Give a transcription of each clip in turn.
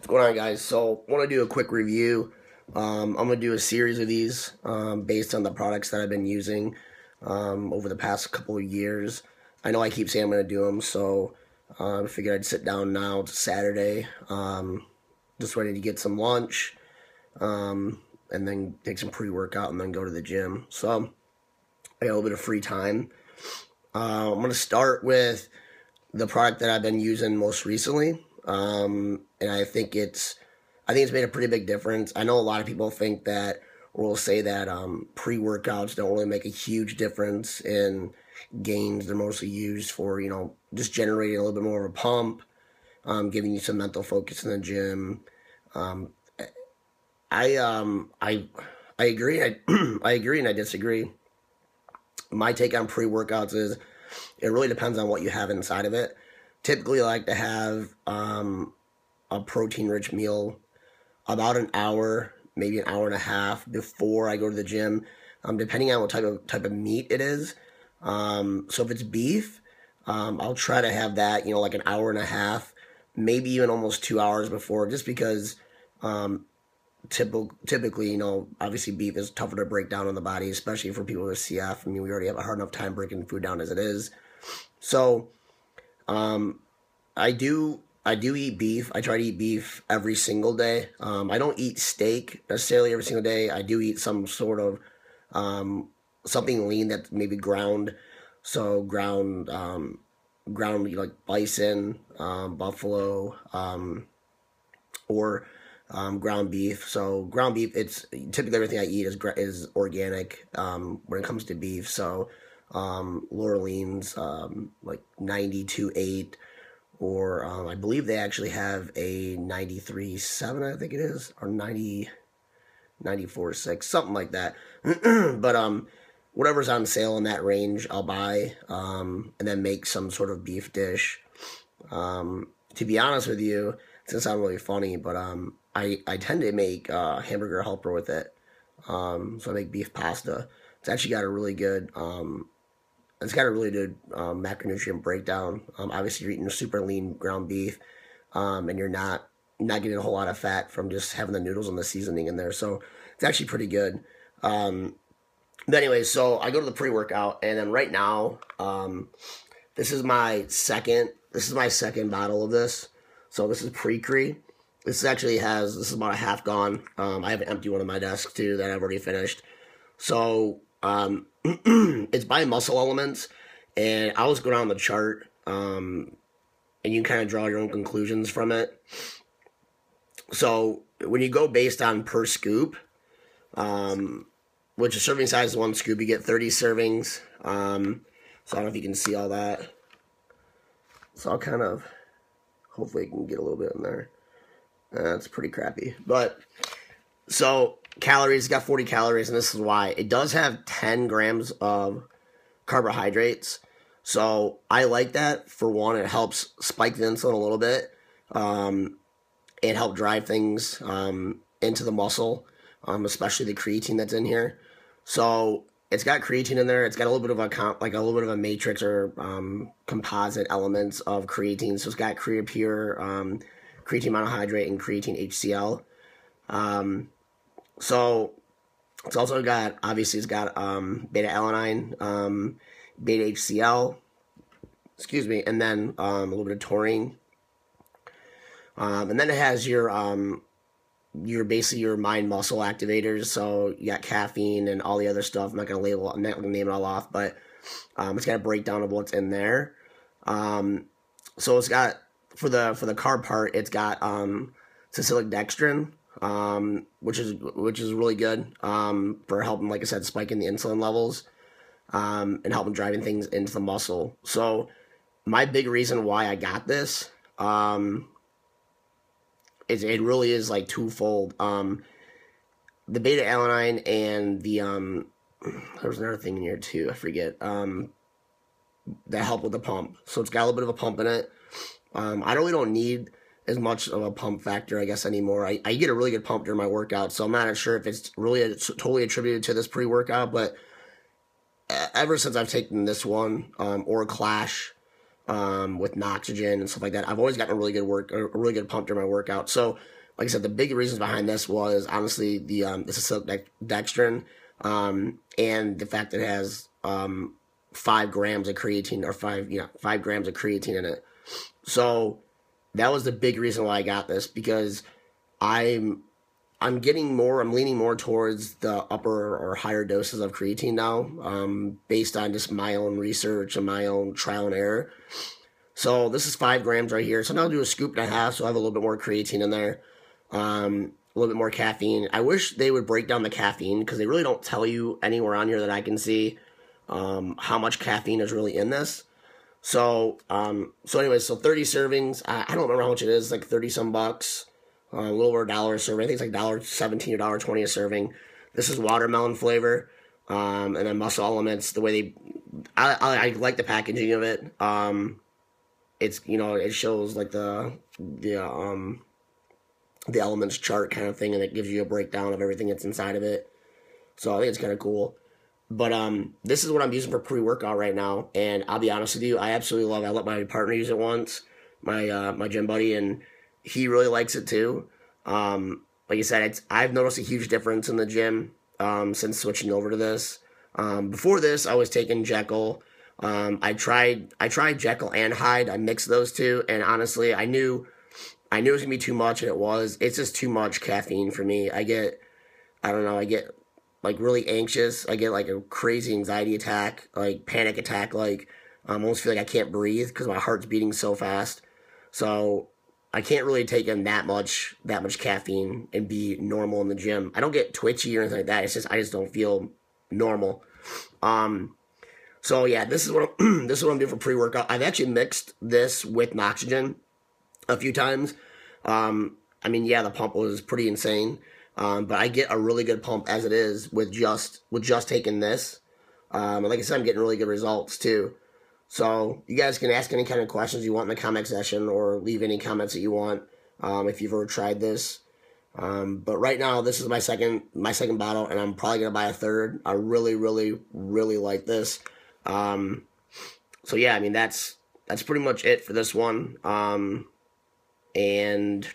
What's going on, guys? So I want to do a quick review. I'm going to do a series of these based on the products that I've been using over the past couple of years. I know I keep saying I'm going to do them, so I figured I'd sit down now. It's Saturday, just ready to get some lunch, and then take some pre-workout and then go to the gym. So I got a little bit of free time. I'm going to start with the product that I've been using most recently. And I think it's made a pretty big difference. I know a lot of people think that, or will say that pre-workouts don't really make a huge difference in gains. They're mostly used for, just generating a little bit more of a pump, giving you some mental focus in the gym. I agree. I agree and I disagree. My take on pre-workouts is it really depends on what you have inside of it. Typically, I like to have a protein-rich meal about an hour, maybe an hour and a half before I go to the gym, depending on what type of meat it is. So if it's beef, I'll try to have that, like an hour and a half, maybe even almost 2 hours before, just because typically, obviously beef is tougher to break down in the body, especially for people with CF. I mean, we already have a hard enough time breaking food down as it is. So I do eat beef. I try to eat beef every single day. I don't eat steak necessarily every single day. I do eat some sort of something lean that's maybe ground. So ground like bison, buffalo, or ground beef. So ground beef, it's typically everything I eat is organic when it comes to beef. So Laurelines, like 92.8, or I believe they actually have a 93.7, I think it is, or 94.6, something like that. But whatever's on sale in that range, I'll buy, and then make some sort of beef dish. To be honest with you, it's gonna sound really funny, but I tend to make hamburger helper with it. So I make beef pasta. It's actually got a really good macronutrient breakdown. Obviously, you're eating super lean ground beef, and you're not getting a whole lot of fat from just having the noodles and the seasoning in there. So it's actually pretty good. But anyway, so I go to the pre-workout, and then right now, this is my second bottle of this. So this is pre-cre. This is about a half gone. I have an empty one on my desk too that I've already finished. So it's by Muscle Elements, and I'll just go down the chart, and you can kind of draw your own conclusions from it. So when you go based on per scoop, which is serving size is 1 scoop, you get 30 servings. So I don't know if you can see all that. So I'll kind of, hopefully I can get a little bit in there. That's pretty crappy. But, so calories, it's got 40 calories, and this is why. It does have 10 grams of carbohydrates. So I like that. For one, it helps spike the insulin a little bit. It helps drive things into the muscle, especially the creatine that's in here. So it's got creatine in there. It's got a little bit of a matrix or composite elements of creatine. So it's got creatine monohydrate and creatine HCl. So it's also got, obviously it's got beta alanine, beta HCl, and then a little bit of taurine. And then it has your basically your mind muscle activators. So you got caffeine and all the other stuff. I'm not gonna name it all off, but it's got a breakdown of what's in there. So it's got, for the carb part, it's got salicylic dextrin, which is really good for helping, like I said, spiking the insulin levels, and helping driving things into the muscle. So my big reason why I got this, it really is like twofold. The beta alanine and the there's another thing in here too, I forget, that help with the pump. So it's got a little bit of a pump in it. I really don't need as much of a pump factor, I guess, anymore. I get a really good pump during my workout, so I'm not sure if it's really totally attributed to this pre-workout, but ever since I've taken this one, or Clash, with Noxygen and stuff like that. I've always gotten a really good pump during my workout. So, like I said, the big reasons behind this was honestly the this is dextrin, and the fact that it has 5 grams of creatine, or 5 grams of creatine in it. So that was the big reason why I got this, because I'm leaning more towards the upper or higher doses of creatine now, based on just my own research and my own trial and error. So this is 5 grams right here. So now I'll do a scoop and a half, so I have a little bit more creatine in there, a little bit more caffeine. I wish they would break down the caffeine, because they really don't tell you anywhere on here that I can see how much caffeine is really in this. So, anyways, so 30 servings. I don't remember how much it is, like 30 some bucks, a little over $1 a serving. I think it's like $1.17 or $1.20 a serving. This is watermelon flavor, and then Muscle Elements. The way I like the packaging of it. It's, it shows like the elements chart kind of thing, and it gives you a breakdown of everything that's inside of it. So I think it's kind of cool. But this is what I'm using for pre-workout right now, and I'll be honest with you, I absolutely love it. I let my partner use it once, my gym buddy, and he really likes it too. Like I said, I've noticed a huge difference in the gym since switching over to this. Before this, I was taking Jekyll. I tried Jekyll and Hyde. I mixed those two, and honestly, I knew it was gonna be too much, and it was. It's just too much caffeine for me. I get like really anxious. I get like a crazy anxiety attack, like panic attack, like I almost feel like I can't breathe because my heart's beating so fast. So I can't really take in that much caffeine and be normal in the gym. I don't get twitchy or anything like that. It's just I just don't feel normal. So yeah, this is what I'm doing for pre-workout. I've actually mixed this with Noxygen a few times. I mean, yeah, the pump was pretty insane. But I get a really good pump as it is with just taking this. And like I said, I'm getting really good results too. So you guys can ask any kind of questions you want in the comment section, or leave any comments that you want if you've ever tried this. But right now, this is my second bottle, and I'm probably gonna buy a third. I really, really, really like this. So yeah, I mean that's pretty much it for this one. And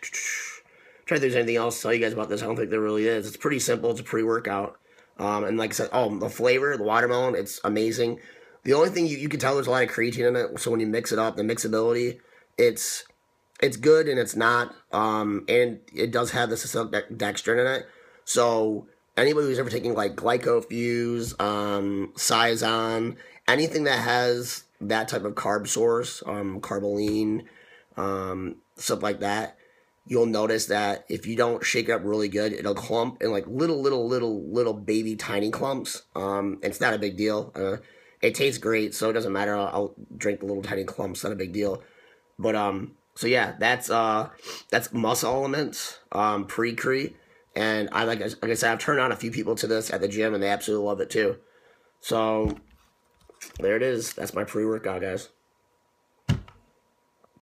try if there's anything else to tell you guys about this. I don't think there really is. It's pretty simple. It's a pre-workout. And like I said, the flavor, the watermelon, it's amazing. The only thing you can tell, there's a lot of creatine in it. So when you mix it up, the mixability, it's good and it's not. And it does have this dextrin in it. So anybody who's ever taking like Glycofuse, Cyzon, anything that has that type of carb source, Carboline, stuff like that, you'll notice that if you don't shake it up really good, it'll clump in like little baby tiny clumps. It's not a big deal. It tastes great, so it doesn't matter. I'll drink the little tiny clumps. Not a big deal. But so yeah, that's Muscle Elements, pre-cre, and like I said, I've turned on a few people to this at the gym, and they absolutely love it too. So there it is. That's my pre-workout, guys.